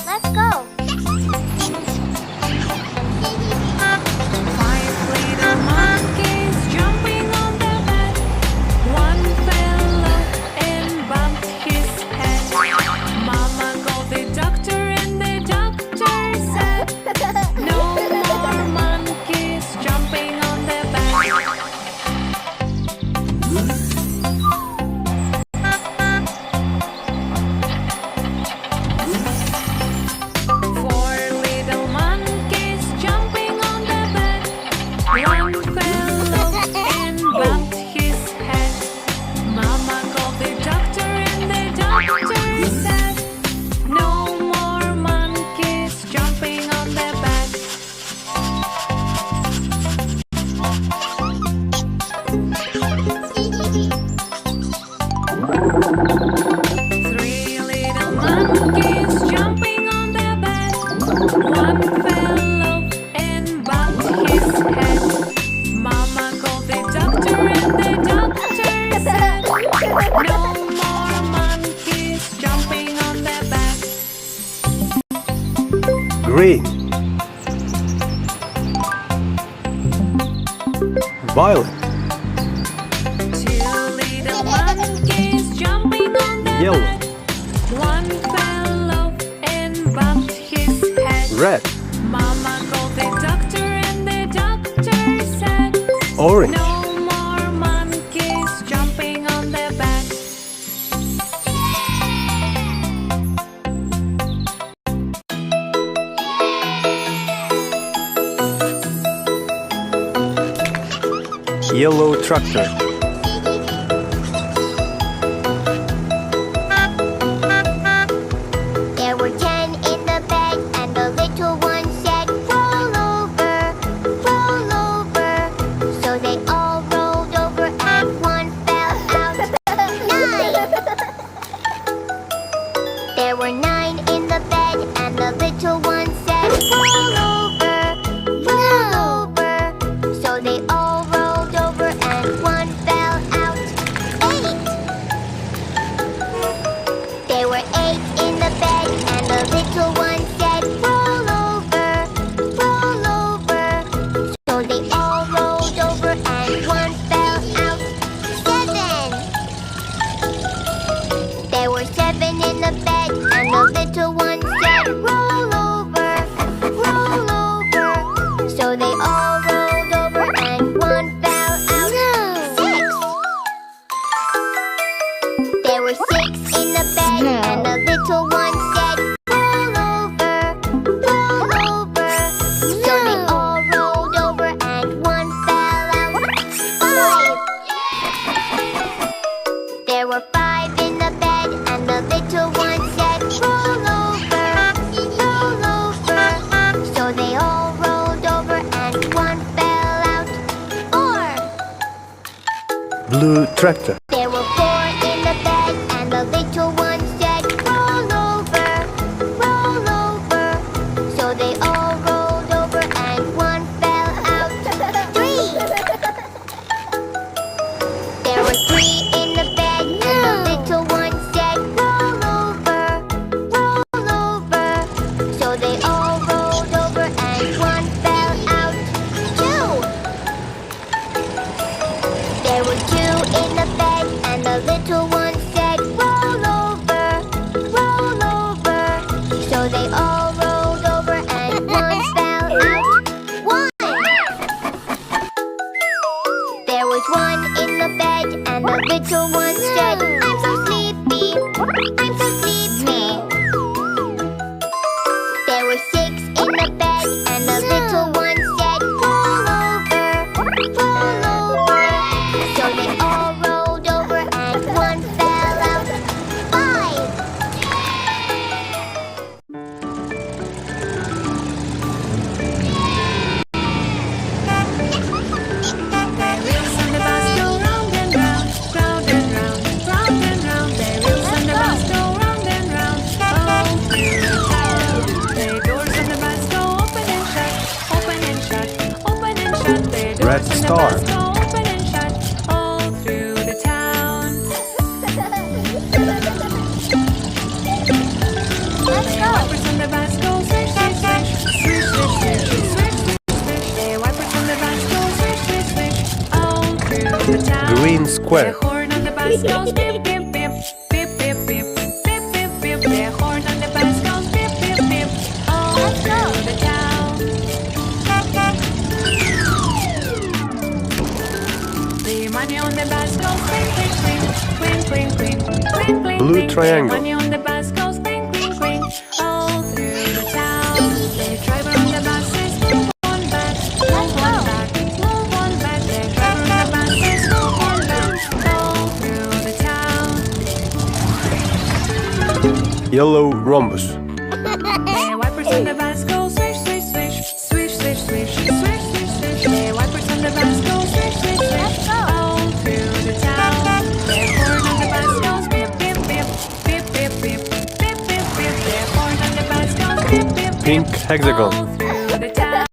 Let's go. Five little monkeys jumping on the bed. One fell off and bumped his head. Mama called the doctor and the doctor said, no more monkeys jumping on the bed. Four little monkeys jumping on the bed. One fell off and bumped his head. Mama called the doctor and the doctor said, no more monkeys jumping on the bed. Three little monkeys jumping on the bed. One fell off and bumped his head. Mama called the doctor and the doctor said, no more monkeys jumping on the bed. Green. Violet. Two little monkeys jumping on the Yellow. bed. One fell off and bumped his head. Red. Mama called the doctor and the doctor said, Orange. no more monkeys jumping on the bed. Yellow tractor. There were 10 in the bed, and the little one said, roll over, roll over. So they all rolled over, and one fell out. 9! There were 9 in the bed, and the little one said, roll over, roll over. So they all rolled over, and one fell out. 8! There were 8 in the bed, and the little one said, roll over, roll over. So they all rolled over, and one fell out. 7! There were 7 in the bed, and the little one said, roll over, roll over. So they all rolled over, and one fell out. 6! There were 6 in the bed, and the little one said, roll over, roll over. So they all rolled over, and one fell out. 5! There were 5 in the bed, and the little one said, roll over, roll over. So they all rolled over, and one fell out. 4! Blue tractor. There were 4 in the bed, and the little one said, roll over, roll over. So they all rolled over, and one fell out. 3! There were 3 in the bed, and the little one said, roll over, roll over. So they all rolled over, and one fell out. 2! There were 2 in the bed, and the little one said, roll over, roll over. So they all rolled over, and one fell out. 1! There was 1 in the bed, and the little one said, I'm so sleepy, I'm so sleepy. There were 6 in the bed, and the little one said, roll over, roll over. So they all rolled over, and one fell out. 5! The wheels on the bus go round and round, round and round, round and round. The wheels on the bus go round and round, all through the town. The doors on the bus go open and shut, open and shut, open and shut. The Red doors on the star. bus go open and shut, all through the town. Square. The horn on the bus goes beep, beep, beep, beep, beep, beep, beep, beep, beep. The horn on the bus goes beep, beep, beep, all through the town. The money on the bus goes clink, clink, clink, clink, clink, clink, clink, clink. Blue The triangle. money on the bus goes clink, clink, clink, all through the town. The driver on the bus says move on back, move on back, move on back. The driver on the bus says move on back, all through the town. Yellow rhombus. The wipers on the bus go swish, swish, swish, swish, swish, swish, swish, swish, swish. The wipers on the bus go swish, swish, swish, all through the town. The horn on the bus goes beep, beep, beep, beep, beep, beep, beep, beep, beep. The horn on the bus goes beep, beep, beep, Pink hexagon. all through the town.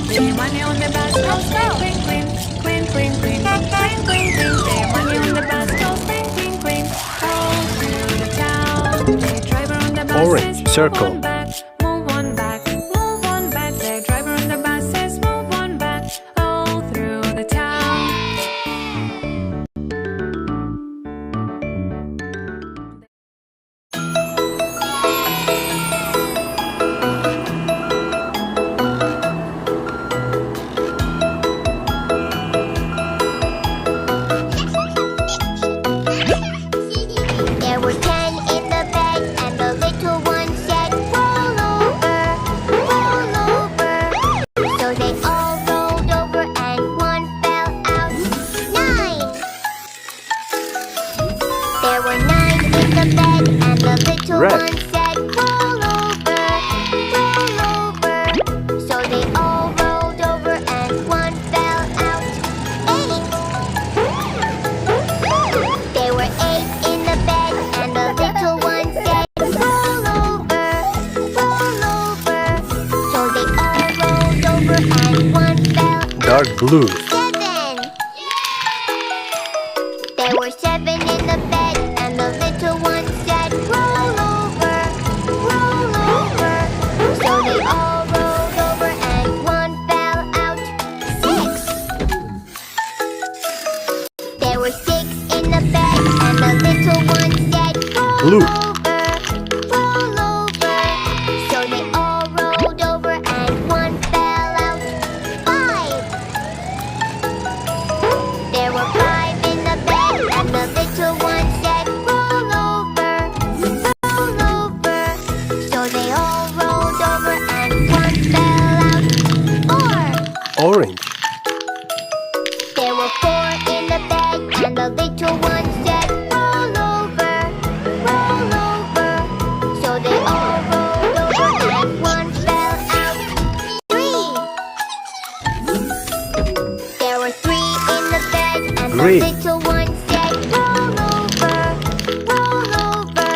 The money on the bus goes clink, clink, clink, clink, clink, clink, clink, clink, clink. The money on the bus goes clink, clink, clink, all through the town. The driver on the bus Orange says circle. move on back, move on back, move on back. The driver on the bus says move on back, all through the town. There were 10 in the bed, and the little one said, roll over, roll over. So they all rolled over, and one fell out. 9! There were 9 in the bed, and the little Red. one said, roll over, roll over. So they all rolled over, and one fell out. 8! There were 8 in the bed, and the little one said, roll over, roll over. So they all rolled over, and one fell out. Dark blue. 7! There were 7 in the bed, and the little one said, roll over, roll over. So they all rolled over, and one fell out. 6! There were 6 in the bed, and the little one said, roll Blue. over, roll over. So they all rolled over, and one fell out. 5! There were 5 in the bed, and the little one said, roll over, roll over. So they all rolled over, and one fell out. 4! Orange. There were 4 in the bed, and the little one said, roll over, roll over. So they all rolled over, and one fell out. 3! There were 3 in the bed, and Green. the little one said, roll over, roll over.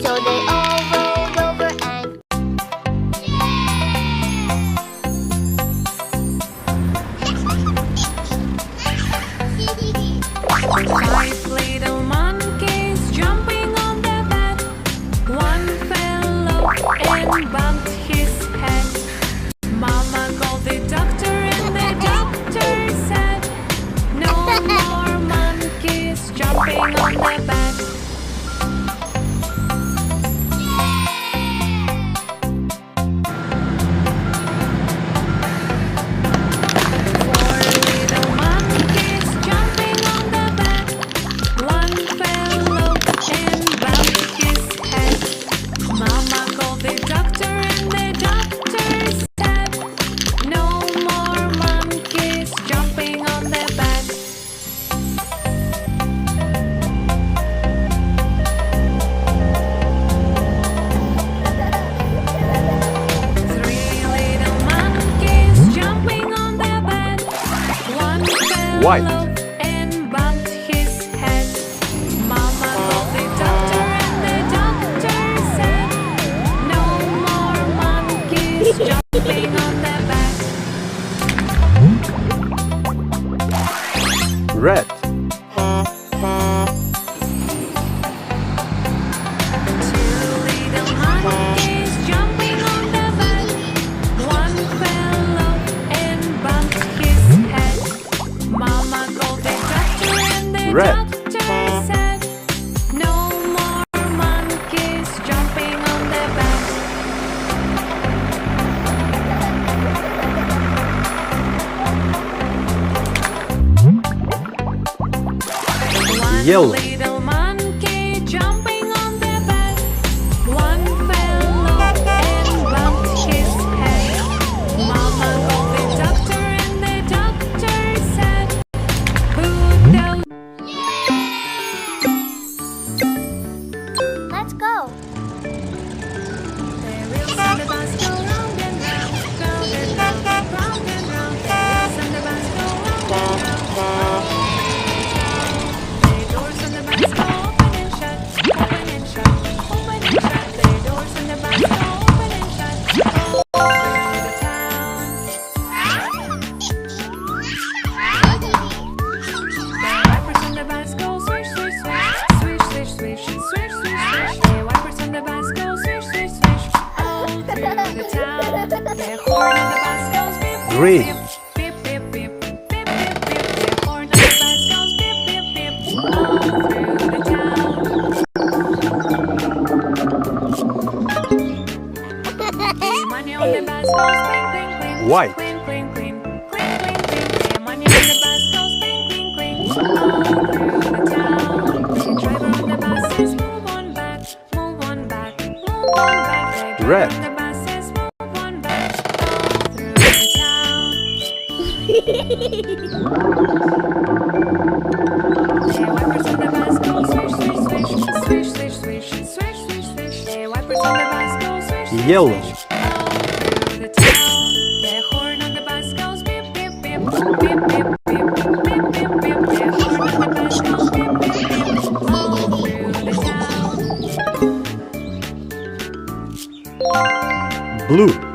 So they all rolled over, and Five little monkeys jumping on the bed. One fell off and bumped his head. Mama called the doctor, and the doctor said, no more monkeys jumping on the bed. Four little monkeys jumping on the bed. One fell off and bumped his head. Mama called the doctor, and the doctor said, no more monkeys jumping on the bed. Three little monkeys jumping on the bed. One fell White. off and bumped his head. Mama called the doctor, and the doctor said, no more monkeys jumping on the bed. Red. Two little monkeys jumping on the bed. One fell off and the Red. doctor said, no more monkeys jumping on the bed. One Yellow. little monkey jumping on the bed. One fell off and bumped his head. Mama called the doctor and the doctor said, put those. Let's go. The wheels on the bus go round and round, round and round, round and round. The wheels on the bus go round and round. The doors on the bus go open and shut, open and shut, open and shut. The doors on the bus go open and shut. All through the town. The wipers on the bus go swish, swish, swish, swish, swish, swish, swish, swish, swish. The wipers on the bus go swish, swish, swish, all through the town. The horn on the bus goes beep, beep, Green. beep, beep, beep, beep, beep, beep, beep. The horn on the bus goes beep, beep, beep, all through the town. The money on the bus goes clink, clink, clink, White. clink, clink, clink, clink, clink, clink. The money on the bus goes clink, clink, clink, all through the town. The driver on the bus says, move on back, move on back, move on back. The driver Red. on the bus says, move on back, all through the town. The wipers on the bus go swish, swish, swish, swish, swish, swish, swish, swish, swish. The wipers on the bus go swish, swish, Yellow. swish, all through the town. The horn on the bus goes beep, beep, beep, beep, beep, beep, beep, beep, beep. The horn on the bus goes beep, beep, beep, all through the town. Blue.